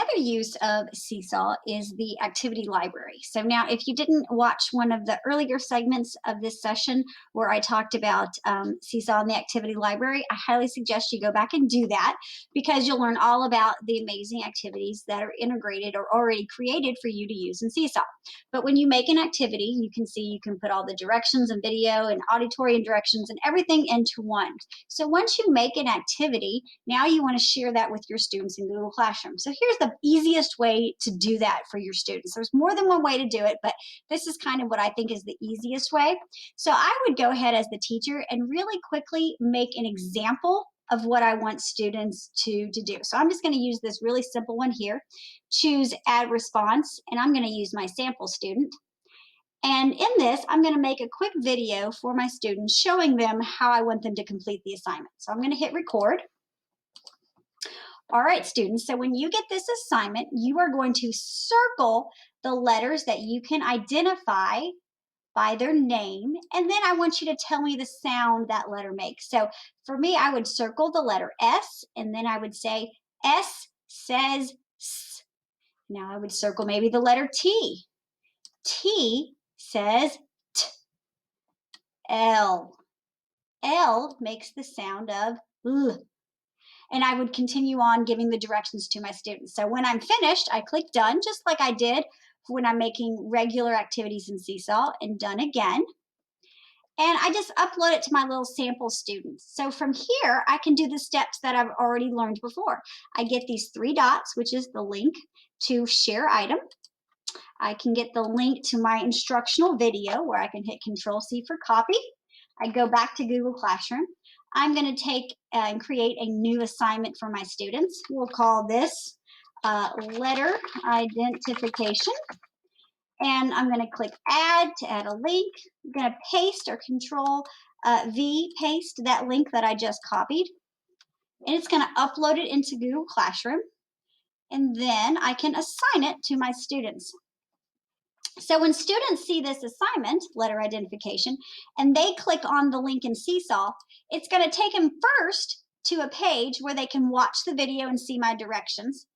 Another use of Seesaw is the activity library. So now, if you didn't watch one of the earlier segments of this session where I talked about Seesaw and the activity library, I highly suggest you go back and do that because you'll learn all about the amazing activities that are integrated or already created for you to use in Seesaw. But when you make an activity, you can see you can put all the directions and video and auditory and directions and everything into one. So once you make an activity, now you want to share that with your students in Google Classroom. So here's the easiest way to do that for your students. There's more than one way to do it, but this is kind of what I think is the easiest way. So I would go ahead as the teacher and really quickly make an example of what I want students to do. So I'm just going to use this really simple one here. Choose Add Response, and I'm going to use my sample student. And in this, I'm going to make a quick video for my students showing them how I want them to complete the assignment. So I'm going to hit record. All right, students, so when you get this assignment, you are going to circle the letters that you can identify by their name, and then I want you to tell me the sound that letter makes. So for me, I would circle the letter S, and then I would say, S says S. Now I would circle maybe the letter T. T says T. L. L makes the sound of L. And I would continue on giving the directions to my students. So when I'm finished, I click done, just like I did when I'm making regular activities in Seesaw, and done again. And I just upload it to my little sample students. So from here, I can do the steps that I've already learned before. I get these 3 dots, which is the link to share item. I can get the link to my instructional video where I can hit Control-C for copy. I go back to Google Classroom. I'm going to take and create a new assignment for my students. We'll call this letter identification. And I'm going to click add to add a link. I'm going to paste or Control V, paste that link that I just copied. And it's going to upload it into Google Classroom. And then I can assign it to my students. So when students see this assignment, letter identification, and they click on the link in Seesaw, it's going to take them first to a page where they can watch the video and see my directions.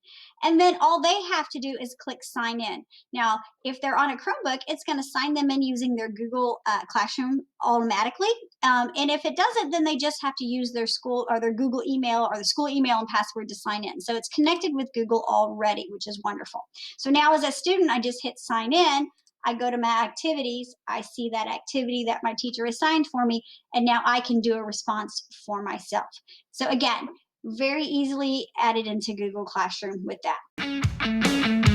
And then all they have to do is click sign in. Now, if they're on a Chromebook, it's going to sign them in using their Google Classroom automatically. And if it doesn't, then they just have to use their school or their Google email or the school email and password to sign in. So it's connected with Google already, which is wonderful. So now as a student, I just hit sign in. I go to my activities, I see that activity that my teacher assigned for me, and now I can do a response for myself. So again, very easily added into Google Classroom with that.